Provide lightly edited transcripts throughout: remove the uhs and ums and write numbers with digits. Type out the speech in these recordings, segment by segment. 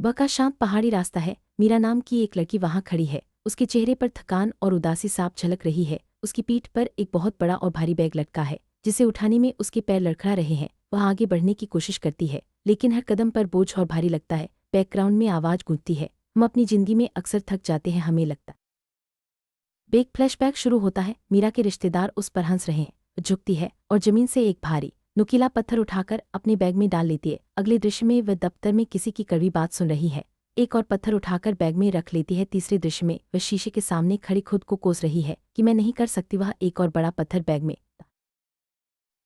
सुबह का शांत पहाड़ी रास्ता है। मीरा नाम की एक लड़की वहां खड़ी है। उसके चेहरे पर थकान और उदासी साफ झलक रही है। उसकी पीठ पर एक बहुत बड़ा और भारी बैग लटका है, जिसे उठाने में उसके पैर लड़खड़ा रहे हैं। वह आगे बढ़ने की कोशिश करती है, लेकिन हर कदम पर बोझ और भारी लगता है। बैकग्राउंड में आवाज गूंजती है, हम अपनी जिंदगी में अक्सर थक जाते हैं, हमें लगता। बेग फ्लैशबैक शुरू होता है। मीरा के रिश्तेदार उस पर हंस रहे हैं। वो झुकती है और जमीन से एक भारी नुकीला पत्थर उठाकर अपने बैग में डाल लेती है। अगले दृश्य में वह दफ्तर में किसी की कड़वी बात सुन रही है। एक और पत्थर उठाकर बैग में रख लेती है। तीसरे दृश्य में वह शीशे के सामने खड़ी खुद को कोस रही है कि मैं नहीं कर सकती। वह एक और बड़ा पत्थर बैग में।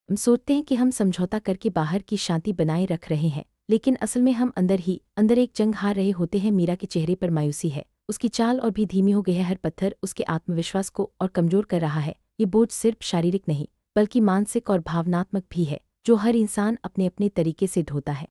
हम सोचते हैं कि हम समझौता करके बाहर की शांति बनाए रख रहे हैं, लेकिन असल में हम अंदर ही अंदर एक जंग हार रहे होते हैं। मीरा के चेहरे पर मायूसी है। उसकी चाल और भी धीमी हो गई है। हर पत्थर उसके आत्मविश्वास को और कमजोर कर रहा है। ये बोझ सिर्फ शारीरिक नहीं, बल्कि मानसिक और भावनात्मक भी है, जो हर इंसान अपने अपने तरीके से ढोता है।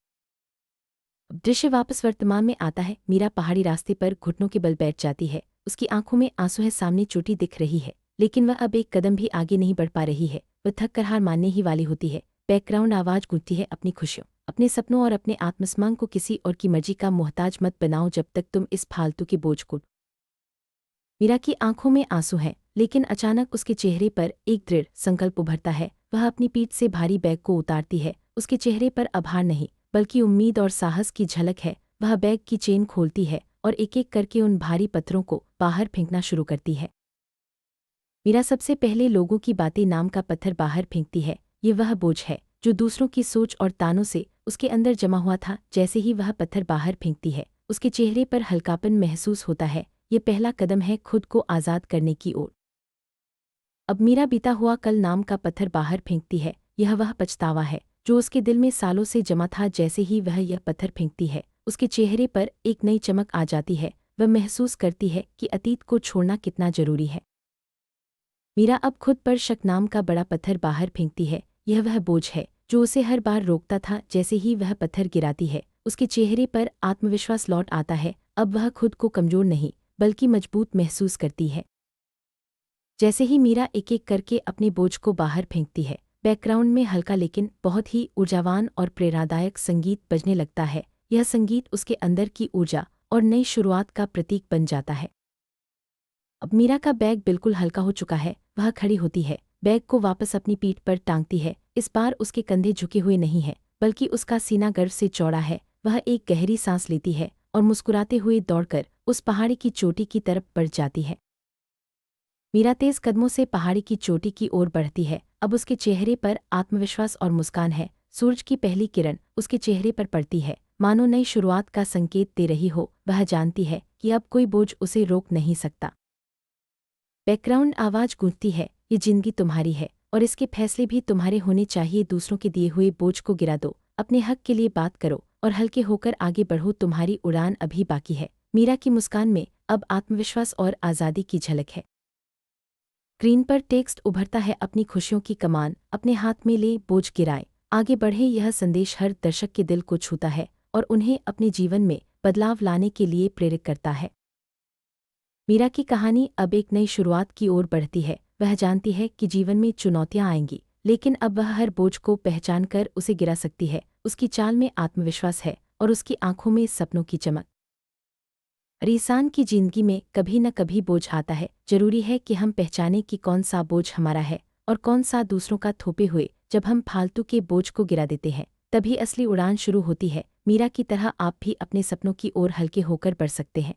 अब दृश्य वापस वर्तमान में आता है। मीरा पहाड़ी रास्ते पर घुटनों के बल बैठ जाती है। उसकी आंखों में आंसू है, सामने चोटी दिख रही है, लेकिन वह अब एक कदम भी आगे नहीं बढ़ पा रही है। वह थक कर हार मानने ही वाली होती है। बैकग्राउंड आवाज गूंजती है, अपनी खुशियों, अपने सपनों और अपने आत्मसम्मान को किसी और की मर्जी का मोहताज मत बनाओ जब तक तुम इस फालतू के बोझ को। मीरा की आंखों में आंसू हैं, लेकिन अचानक उसके चेहरे पर एक दृढ़ संकल्प उभरता है। वह अपनी पीठ से भारी बैग को उतारती है। उसके चेहरे पर आभार नहीं, बल्कि उम्मीद और साहस की झलक है। वह बैग की चेन खोलती है और एक एक करके उन भारी पत्थरों को बाहर फेंकना शुरू करती है। मीरा सबसे पहले लोगों की बातें नाम का पत्थर बाहर फेंकती है। ये वह बोझ है जो दूसरों की सोच और तानों से उसके अंदर जमा हुआ था। जैसे ही वह पत्थर बाहर फेंकती है, उसके चेहरे पर हल्कापन महसूस होता है। ये पहला कदम है खुद को आज़ाद करने की ओर। अब मीरा बीता हुआ कल नाम का पत्थर बाहर फेंकती है। यह वह पछतावा है जो उसके दिल में सालों से जमा था। जैसे ही वह यह पत्थर फेंकती है, उसके चेहरे पर एक नई चमक आ जाती है। वह महसूस करती है कि अतीत को छोड़ना कितना जरूरी है। मीरा अब खुद पर शक नाम का बड़ा पत्थर बाहर फेंकती है। यह वह बोझ है जो उसे हर बार रोकता था। जैसे ही वह पत्थर गिराती है, उसके चेहरे पर आत्मविश्वास लौट आता है। अब वह खुद को कमजोर नहीं, बल्कि मजबूत महसूस करती है। जैसे ही मीरा एक एक करके अपने बोझ को बाहर फेंकती है, बैकग्राउंड में हल्का लेकिन बहुत ही ऊर्जावान और प्रेरणादायक संगीत बजने लगता है। यह संगीत उसके अंदर की ऊर्जा और नई शुरुआत का प्रतीक बन जाता है। अब मीरा का बैग बिल्कुल हल्का हो चुका है। वह खड़ी होती है, बैग को वापस अपनी पीठ पर टांगती है। इस बार उसके कंधे झुके हुए नहीं हैं, बल्कि उसका सीना गर्व से चौड़ा है। वह एक गहरी सांस लेती है और मुस्कुराते हुए दौड़कर उस पहाड़ी की चोटी की तरफ बढ़ जाती है। मीरा तेज कदमों से पहाड़ी की चोटी की ओर बढ़ती है। अब उसके चेहरे पर आत्मविश्वास और मुस्कान है। सूरज की पहली किरण उसके चेहरे पर पड़ती है, मानो नई शुरुआत का संकेत दे रही हो। वह जानती है कि अब कोई बोझ उसे रोक नहीं सकता। बैकग्राउंड आवाज गूंजती है, ये जिंदगी तुम्हारी है और इसके फैसले भी तुम्हारे होने चाहिए। दूसरों के दिए हुए बोझ को गिरा दो, अपने हक के लिए बात करो और हल्के होकर आगे बढ़ो। तुम्हारी उड़ान अभी बाकी है। मीरा की मुस्कान में अब आत्मविश्वास और आज़ादी की झलक है। स्क्रीन पर टेक्स्ट उभरता है, अपनी खुशियों की कमान अपने हाथ में ले, बोझ गिराए, आगे बढ़े। यह संदेश हर दर्शक के दिल को छूता है और उन्हें अपने जीवन में बदलाव लाने के लिए प्रेरित करता है। मीरा की कहानी अब एक नई शुरुआत की ओर बढ़ती है। वह जानती है कि जीवन में चुनौतियां आएंगी, लेकिन अब वह हर बोझ को पहचान कर उसे गिरा सकती है। उसकी चाल में आत्मविश्वास है और उसकी आंखों में सपनों की चमक। हर इंसान की जिंदगी में कभी न कभी बोझ आता है। जरूरी है कि हम पहचानें कि कौन सा बोझ हमारा है और कौन सा दूसरों का थोपे हुए। जब हम फालतू के बोझ को गिरा देते हैं, तभी असली उड़ान शुरू होती है। मीरा की तरह आप भी अपने सपनों की ओर हल्के होकर बढ़ सकते हैं।